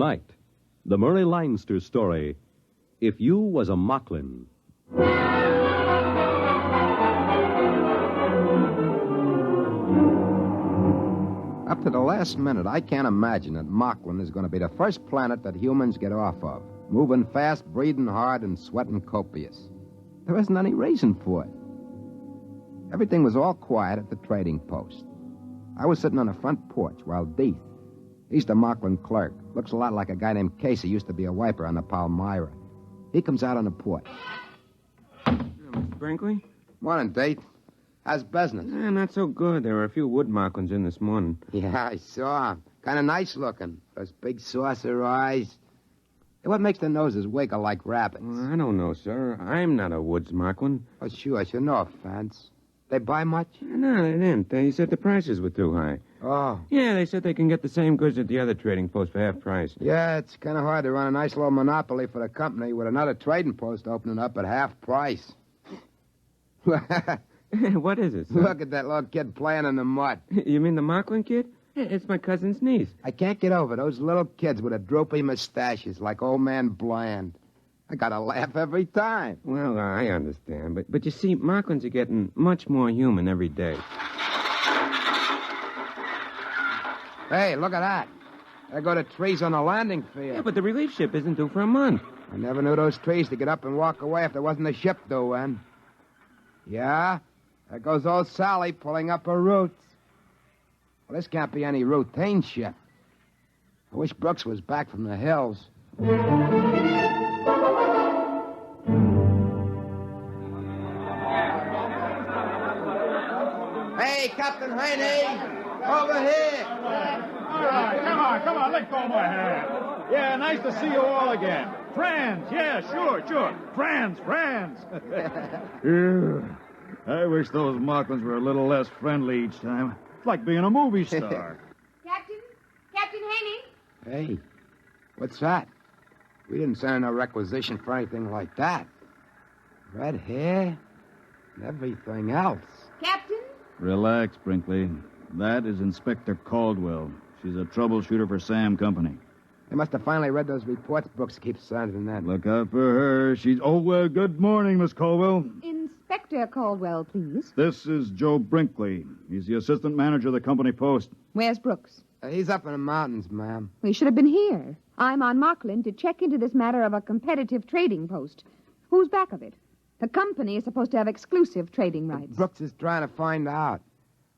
Tonight, the Murray Leinster story, If You Was a Moklin. Up to the last minute, I can't imagine that Moklin is going to be the first planet that humans get off of. Moving fast, breathing hard, and sweating copious. There isn't any reason for it. Everything was all quiet at the trading post. I was sitting on the front porch while Deeth, he's the Moklin clerk, looks a lot like a guy named Casey, used to be a wiper on the Palmyra. He comes out on the porch. Mr. Brinkley? Morning, Deeth. How's business? Not so good. There were a few wood Moklins in this morning. Yeah, I saw him. Kind of nice looking. Those big saucer eyes. Hey, what makes the noses wiggle like rabbits? I don't know, sir. I'm not a woods Moklin. Oh, sure. No offense. They buy much? No, they didn't. They said the prices were too high. Oh. Yeah, they said they can get the same goods at the other trading post for half price. Yeah, it's kind of hard to run a nice little monopoly for the company with another trading post opening up at half price. What is it, sir? Look at that little kid playing in the mud. You mean the Moklin kid? It's my cousin's niece. I can't get over those little kids with the droopy mustaches like old man Bland. I gotta laugh every time. Well, I understand. But you see, Moklins are getting much more human every day. Hey, look at that. There go the trees on the landing field. Yeah, but the relief ship isn't due for a month. I never knew those trees to get up and walk away if there wasn't a ship due in. Yeah, there goes old Sally pulling up her roots. Well, this can't be any routine ship. I wish Brooks was back from the hills. Hey, Captain Haney, over here. All right, come on, let go of my hand. Yeah, nice to see you all again. Friends, yeah, sure. Friends. Yeah, I wish those Moklins were a little less friendly each time. It's like being a movie star. Captain Haney? Hey, what's that? We didn't send in a requisition for anything like that. Red hair and everything else. Captain? Relax, Brinkley. That is Inspector Caldwell. She's a troubleshooter for Sam Company. They must have finally read those reports Brooks keeps sending in. Look out for her. Good morning, Miss Caldwell. Inspector Caldwell, please. This is Joe Brinkley. He's the assistant manager of the company post. Where's Brooks? He's up in the mountains, ma'am. We should have been here. I'm on Moklin to check into this matter of a competitive trading post. Who's back of it? The company is supposed to have exclusive trading rights. Brooks is trying to find out.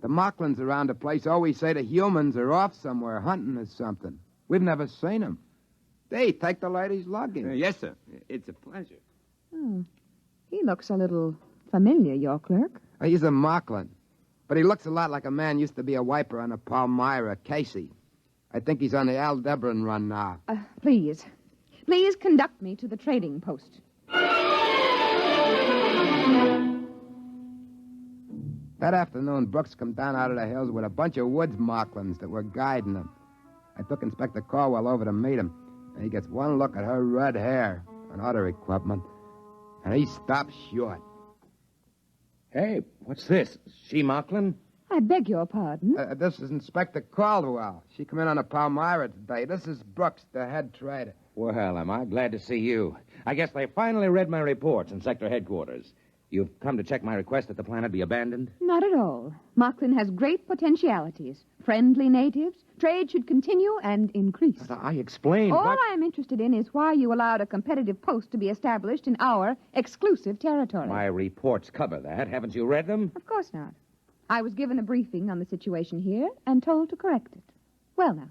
The Moklins around the place always say the humans are off somewhere hunting or something. We've never seen them. They take the lady's luggage. Yes, sir. It's a pleasure. Oh, he looks a little familiar, your clerk. He's a Moklin. But he looks a lot like a man used to be a wiper on the Palmyra, Casey. I think he's on the Aldebaran run now. Please conduct me to the trading post. That afternoon, Brooks come down out of the hills with a bunch of woods Moklins that were guiding him. I took Inspector Caldwell over to meet him, and he gets one look at her red hair and other equipment, and he stops short. Hey, what's this? She Moklin? I beg your pardon. This is Inspector Caldwell. She come in on the Palmyra today. This is Brooks, the head trader. Well, am I glad to see you. I guess they finally read my reports in sector headquarters. You've come to check my request that the planet be abandoned? Not at all. Moklin has great potentialities. Friendly natives. Trade should continue and increase. But I explained. All I'm interested in is why you allowed a competitive post to be established in our exclusive territory. My reports cover that. Haven't you read them? Of course not. I was given a briefing on the situation here and told to correct it. Well, now,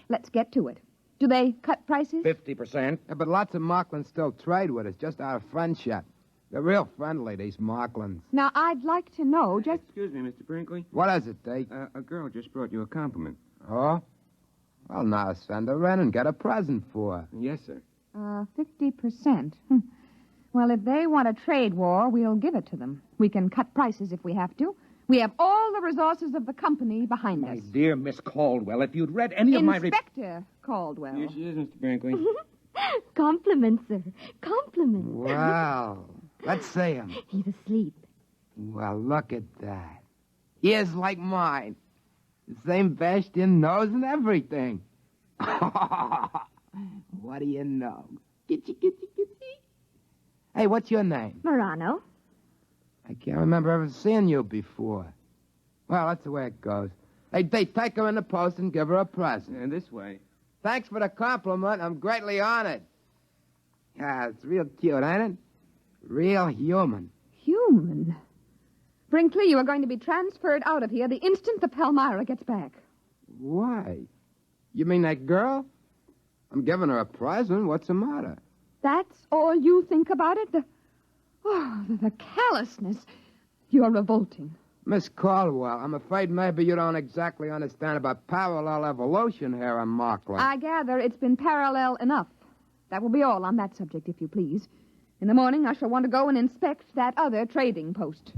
let's get to it. Do they cut prices? 50%. Yeah, but lots of Moklins still trade with us, just out of friendship. They're real friendly, these Moklins. Now, I'd like to know just... Excuse me, Mr. Brinkley. What is it, Deke? A girl just brought you a compliment. Oh? Well, now send her in and get a present for her. Yes, sir. 50%. Well, if they want a trade war, we'll give it to them. We can cut prices if we have to. We have all the resources of the company behind My us. dear Miss Caldwell, if you'd read any of my... Inspector Caldwell. Here she is, Mr. Brinkley. Compliments, sir. Compliments. Wow. Let's see him. He's asleep. Well, look at that. Ears like mine. The same bashed-in nose and everything. what do you know? Gitchy. Hey, what's your name? Morano. I can't remember ever seeing you before. Well, that's the way it goes. Hey, take her in the post and give her a present. And this way. Thanks for the compliment. I'm greatly honored. Yeah, it's real cute, ain't it? Real human. Human? Brinkley, you are going to be transferred out of here the instant the Palmyra gets back. Why? You mean that girl? I'm giving her a present. What's the matter? That's all you think about it? The callousness. You're revolting. Miss Caldwell, I'm afraid maybe you don't exactly understand about parallel evolution here in Moklin. I gather it's been parallel enough. That will be all on that subject, if you please. In the morning, I shall want to go and inspect that other trading post.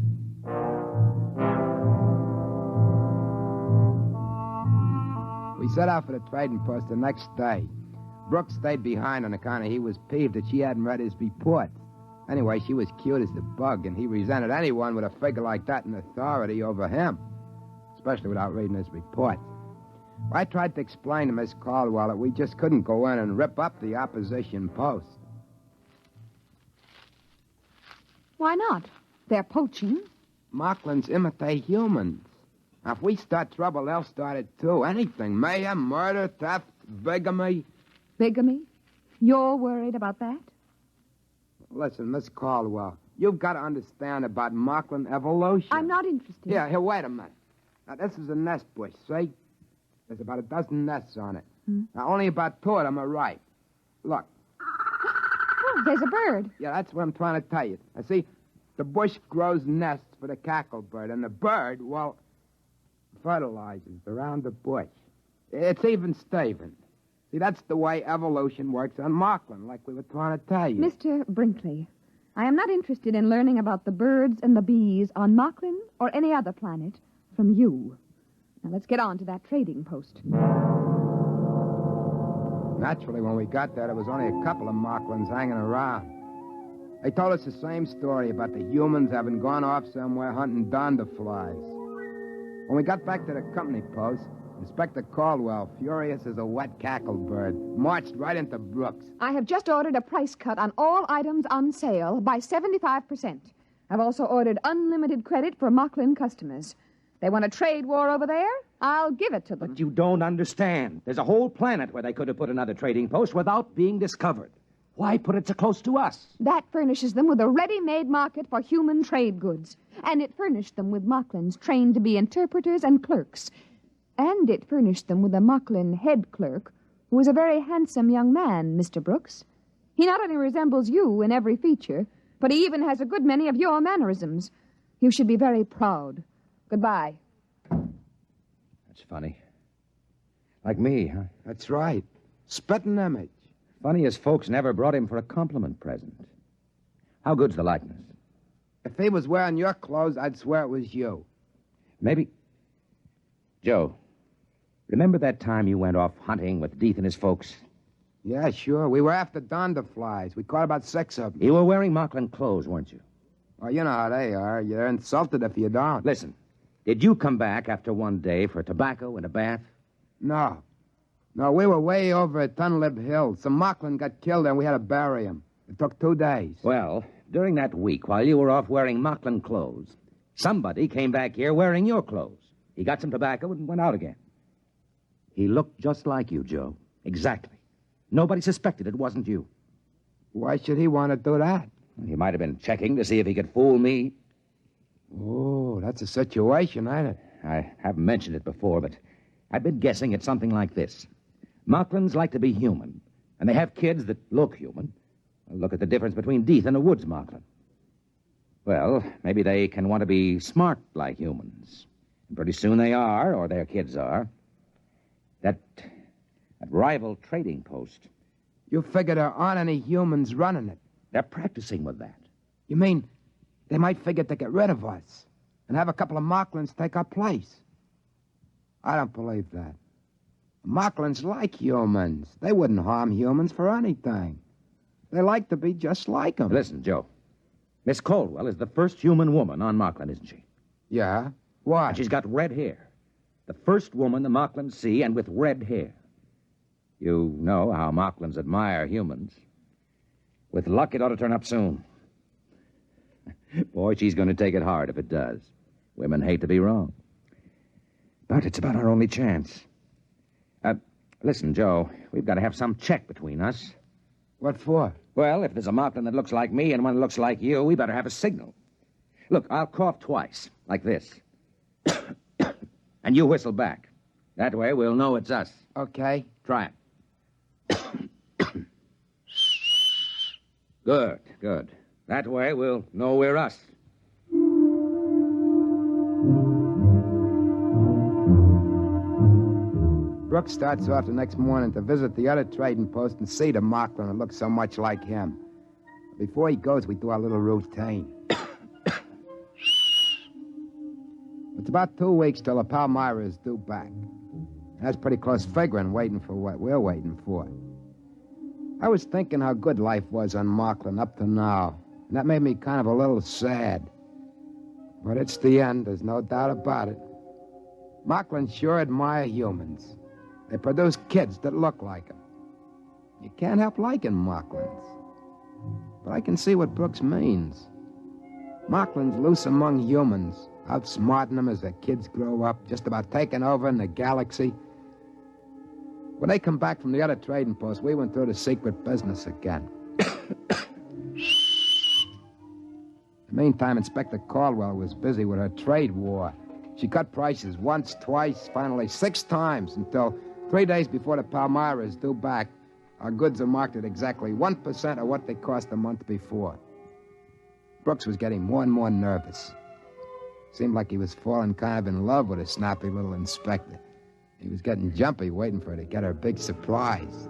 We set out for the trading post the next day. Brooks stayed behind on account of he was peeved that she hadn't read his report. Anyway, she was cute as the bug, and he resented anyone with a figure like that in authority over him, especially without reading his report. I tried to explain to Miss Caldwell that we just couldn't go in and rip up the opposition post. Why not? They're poaching. Moklins imitate humans. Now, if we start trouble, they'll start it too. Anything. Mayhem, murder, theft, bigamy. Bigamy? You're worried about that? Listen, Miss Caldwell, you've got to understand about Moklin evolution. I'm not interested. Here, wait a minute. Now, this is a nest bush, see? There's about a dozen nests on it. Now, only about 2 of them are ripe. Look. Oh, there's a bird. Yeah, that's what I'm trying to tell you. Now, see, the bush grows nests for the cacklebird, and the bird, well, fertilizes around the bush. It's even Steven. See, that's the way evolution works on Moklin, like we were trying to tell you. Mr. Brinkley, I am not interested in learning about the birds and the bees on Moklin or any other planet from you. Now, let's get on to that trading post. Naturally, when we got there was only a couple of Moklins hanging around. They told us the same story about the humans having gone off somewhere hunting donderflies. When we got back to the company post, Inspector Caldwell, furious as a wet cacklebird, marched right into Brooks. I have just ordered a price cut on all items on sale by 75%. I've also ordered unlimited credit for Moklin customers. They want a trade war over there? I'll give it to them. But you don't understand. There's a whole planet where they could have put another trading post without being discovered. Why put it so close to us? That furnishes them with a ready-made market for human trade goods. And it furnished them with Moklins trained to be interpreters and clerks. And it furnished them with a Moklin head clerk, who is a very handsome young man, Mr. Brooks. He not only resembles you in every feature, but he even has a good many of your mannerisms. You should be very proud. Goodbye. That's funny. Like me, huh? That's right. Spitting image. Funny as folks never brought him for a compliment present. How good's the likeness? If he was wearing your clothes, I'd swear it was you. Maybe. Joe, remember that time you went off hunting with Deeth and his folks? Yeah, sure. We were after donderflies. We caught about 6 of them. You were wearing Moklin clothes, weren't you? Oh, you know how they are. You're insulted if you don't. Listen, did you come back after one day for tobacco and a bath? No. No, we were way over at Tunlib Hill. Some Moklin got killed and we had to bury him. It took 2 days. Well, during that week, while you were off wearing Moklin clothes, somebody came back here wearing your clothes. He got some tobacco and went out again. He looked just like you, Joe. Exactly. Nobody suspected it wasn't you. Why should he want to do that? He might have been checking to see if he could fool me. Oh, that's a situation, ain't it? I haven't mentioned it before, but I've been guessing it's something like this. Moklins like to be human, and they have kids that look human. Look at the difference between Deeth and a woods Moklin. Well, maybe they can want to be smart like humans. And pretty soon they are, or their kids are. That rival trading post. You figure there aren't any humans running it. They're practicing with that. You mean they might figure to get rid of us and have a couple of Moklins take our place? I don't believe that. Moklins like humans. They wouldn't harm humans for anything. They like to be just like them. Listen, Joe. Miss Caldwell is the first human woman on Moklin, isn't she? Yeah? Why? And she's got red hair. The first woman the Moklins see, and with red hair. You know how Moklins admire humans. With luck, it ought to turn up soon. Boy, she's going to take it hard if it does. Women hate to be wrong. But it's about our only chance. Listen, Joe, we've got to have some check between us. What for? Well, if there's a Moklin that looks like me and one that looks like you, we better have a signal. Look, I'll cough twice, like this. And you whistle back. That way we'll know it's us. Okay. Try it. Good, good. That way we'll know we're us. Brooks starts off the next morning to visit the other trading post and see the Moklin that looks so much like him. Before he goes, we do our little routine. It's about 2 weeks till the Palmyra is due back. That's pretty close figuring, waiting for what we're waiting for. I was thinking how good life was on Moklin up to now, and that made me kind of a little sad. But it's the end, there's no doubt about it. Moklins sure admire humans. They produce kids that look like them. You can't help liking Moklins. But I can see what Brooks means. Moklins loose among humans, outsmarting them as their kids grow up, just about taking over in the galaxy. When they come back from the other trading post, we went through the secret business again. In the meantime, Inspector Caldwell was busy with her trade war. She cut prices once, twice, finally 6 times, until 3 days before the Palmyra is due back, our goods are marked at exactly 1% of what they cost a month before. Brooks was getting more and more nervous. Seemed like he was falling kind of in love with a snappy little inspector. He was getting jumpy waiting for her to get her big surprise.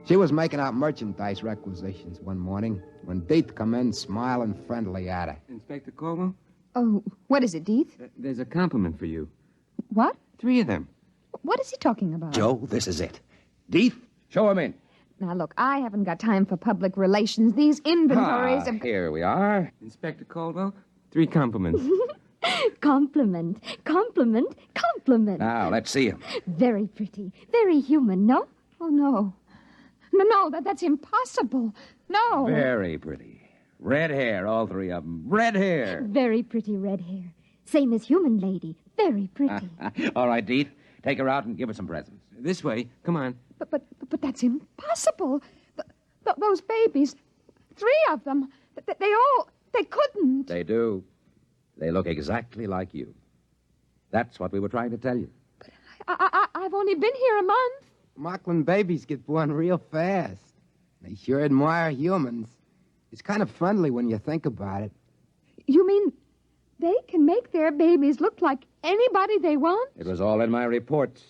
She was making out merchandise requisitions one morning when Deeth come in smiling friendly at her. Inspector Caldwell? Oh, what is it, Deeth? There's a compliment for you. What? 3 of them. What is he talking about? Joe, this is it. Deeth, show him in. Now, look, I haven't got time for public relations. These inventories of... Here we are. Inspector Caldwell, 3 compliments. Compliment, compliment, compliment. Now, let's see him. Very pretty, very human, no? Oh, no. No, that's impossible. No. Very pretty. Red hair, all 3 of them. Red hair. Very pretty red hair. Same as human lady. Very pretty. All right, Deeth. Take her out and give her some presents. This way. Come on. But that's impossible. Those babies, 3 of them, they couldn't. They do. They look exactly like you. That's what we were trying to tell you. I've only been here a month. Moklin babies get born real fast. They sure admire humans. It's kind of friendly when you think about it. You mean they can make their babies look like anybody they want? It was all in my reports.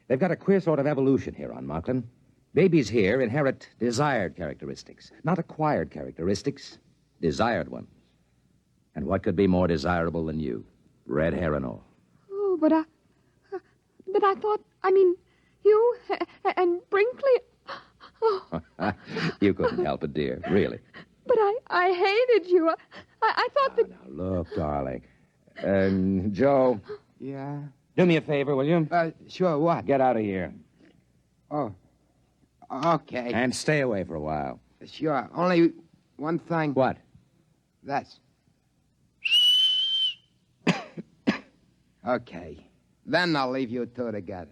They've got a queer sort of evolution here on Moklin. Babies here inherit desired characteristics, not acquired characteristics, desired ones. And what could be more desirable than you? Red hair and all. Oh, but I thought, you and Brinkley... Oh. You couldn't help it, dear, really. But I hated you. I thought that... Now, look, darling. Joe. Yeah? Do me a favor, will you? Sure, what? Get out of here. Oh, okay. And stay away for a while. Sure, only one thing. What? That's... Okay. Then I'll leave you 2 together.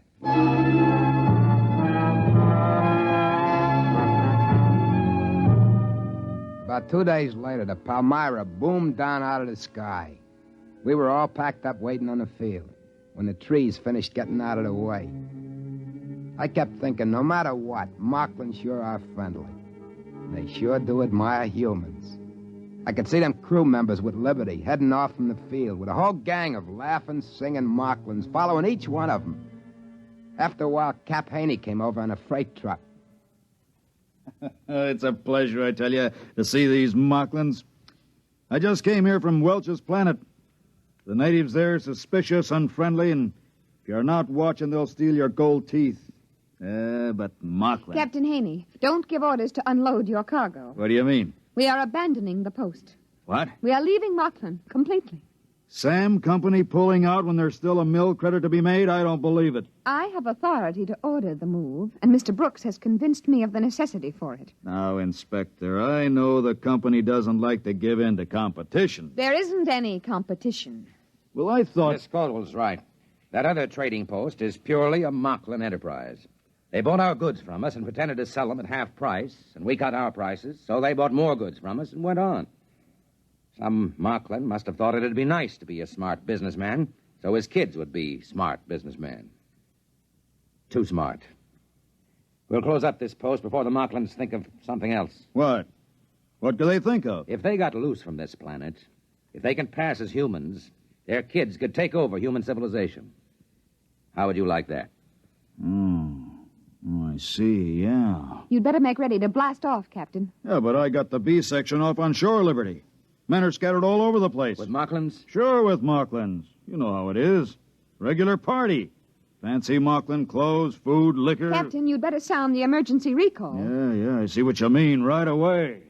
About 2 days later, the Palmyra boomed down out of the sky. We were all packed up waiting on the field when the trees finished getting out of the way. I kept thinking, no matter what, Moklin sure are friendly. They sure do admire humans. I could see them crew members with Liberty heading off from the field with a whole gang of laughing, singing Moklins following each one of them. After a while, Cap Haney came over on a freight truck. It's a pleasure, I tell you, to see these Moklins. I just came here from Welch's planet. The natives there are suspicious, unfriendly, and if you're not watching, they'll steal your gold teeth. But Moklin... Captain Haney, don't give orders to unload your cargo. What do you mean? We are abandoning the post. What? We are leaving Moklin completely. Sam Company pulling out when there's still a mill credit to be made? I don't believe it. I have authority to order the move, and Mr. Brooks has convinced me of the necessity for it. Now, Inspector, I know the company doesn't like to give in to competition. There isn't any competition. Well, I thought... Miss Caldwell's right. That other trading post is purely a Moklin enterprise. They bought our goods from us and pretended to sell them at half price, and we cut our prices, so they bought more goods from us and went on. Some Moklin must have thought it'd be nice to be a smart businessman, so his kids would be smart businessmen. Too smart. We'll close up this post before the Moklins think of something else. What? What do they think of? If they got loose from this planet, if they can pass as humans, their kids could take over human civilization. How would you like that? Oh, I see, yeah. You'd better make ready to blast off, Captain. Yeah, but I got the B section off on shore liberty. Men are scattered all over the place. With Moklins? Sure, with Moklins. You know how it is. Regular party. Fancy Moklin clothes, food, liquor. Captain, you'd better sound the emergency recall. Yeah, I see what you mean right away.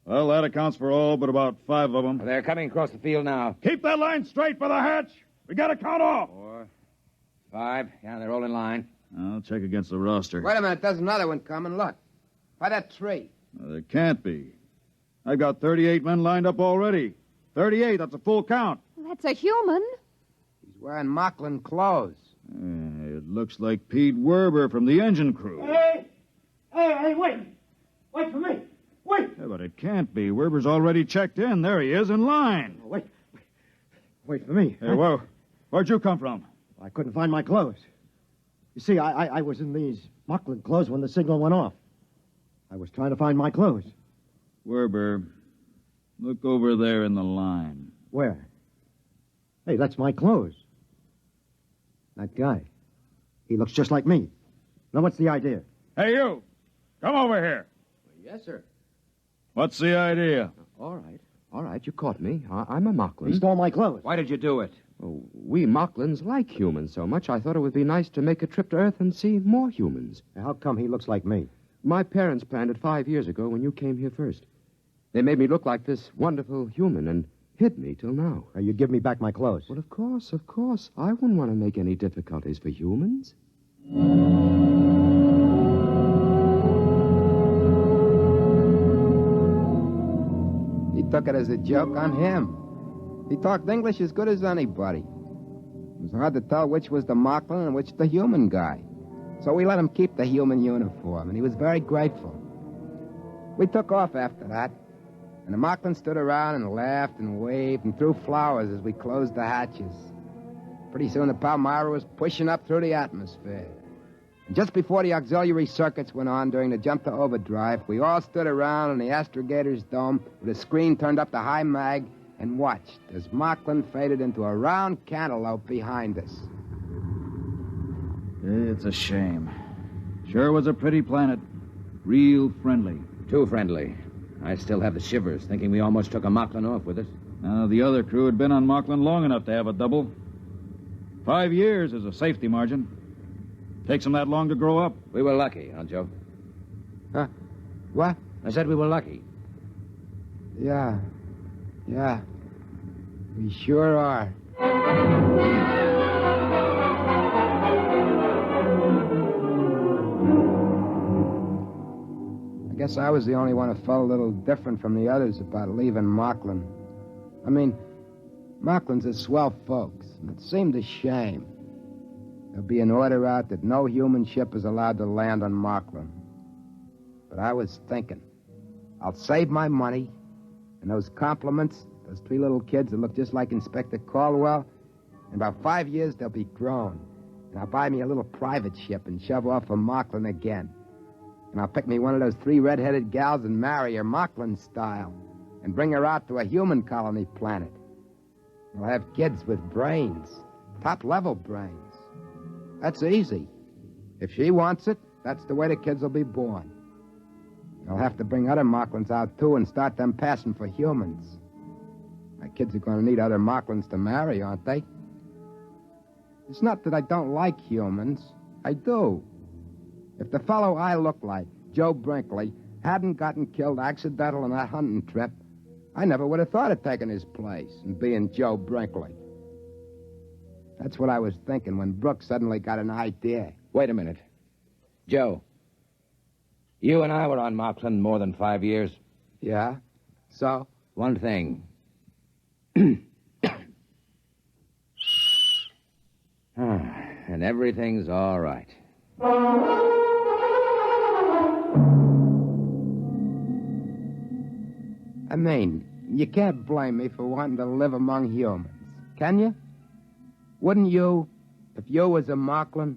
Well, that accounts for all but about 5 of them. They're coming across the field now. Keep that line straight for the hatch. We got to count off. 4, 5. Yeah, they're all in line. I'll check against the roster. Wait a minute, there's another one coming. Look. By that tree. There can't be. I've got 38 men lined up already. 38, that's a full count. That's a human. He's wearing Moklin clothes. It looks like Pete Werber from the engine crew. Hey, wait. Wait for me. Wait. Yeah, but it can't be. Werber's already checked in. There he is, in line. Wait for me. Hey, where'd you come from? I couldn't find my clothes. You see, I was in these Moklin clothes when the signal went off. I was trying to find my clothes. Werber, look over there in the line. Where? Hey, that's my clothes. That guy. He looks just like me. Now, what's the idea? Hey, you! Come over here. Yes, sir. What's the idea? All right, you caught me. I'm a Moklin. He stole my clothes. Why did you do it? Oh, we Moklins like humans so much, I thought it would be nice to make a trip to Earth and see more humans. How come he looks like me? My parents planned it 5 years ago when you came here first. They made me look like this wonderful human and hid me till now. You give me back my clothes. Well, of course. I wouldn't want to make any difficulties for humans. He took it as a joke on him. He talked English as good as anybody. It was hard to tell which was the Moklin and which the human guy. So we let him keep the human uniform, and he was very grateful. We took off after that, and the Moklin stood around and laughed and waved and threw flowers as we closed the hatches. Pretty soon the Palmyra was pushing up through the atmosphere. And just before the auxiliary circuits went on during the jump to overdrive, we all stood around in the astrogator's dome with a screen turned up to high mag and watched as Moklin faded into a round cantaloupe behind us. It's a shame. Sure was a pretty planet. Real friendly. Too friendly. I still have the shivers, thinking we almost took a Moklin off with us. The other crew had been on Moklin long enough to have a double. 5 years is a safety margin. Takes them that long to grow up. We were lucky, huh, Joe? Huh? What? I said we were lucky. Yeah. We sure are. I guess I was the only one who felt a little different from the others about leaving Moklin. I mean, Moklin's are swell folks, and it seemed a shame. There'll be an order out that no human ship is allowed to land on Moklin. But I was thinking, I'll save my money, and those compliments, those 3 little kids that look just like Inspector Caldwell, in about 5 years they'll be grown. And I'll buy me a little private ship and shove off for Moklin again. And I'll pick me one of those 3 red-headed gals and marry her Moklin style and bring her out to a human colony planet. We'll have kids with brains, top-level brains. That's easy. If she wants it, that's the way the kids will be born. They'll have to bring other Moklins out, too, and start them passing for humans. My kids are going to need other Moklins to marry, aren't they? It's not that I don't like humans. I do. If the fellow I look like, Joe Brinkley, hadn't gotten killed accidental on that hunting trip, I never would have thought of taking his place and being Joe Brinkley. That's what I was thinking when Brooks suddenly got an idea. Wait a minute. Joe, you and I were on Moklin more than 5 years. Yeah? So? One thing. And everything's all right. I mean, you can't blame me for wanting to live among humans, can you? Wouldn't you, if you was a Moklin,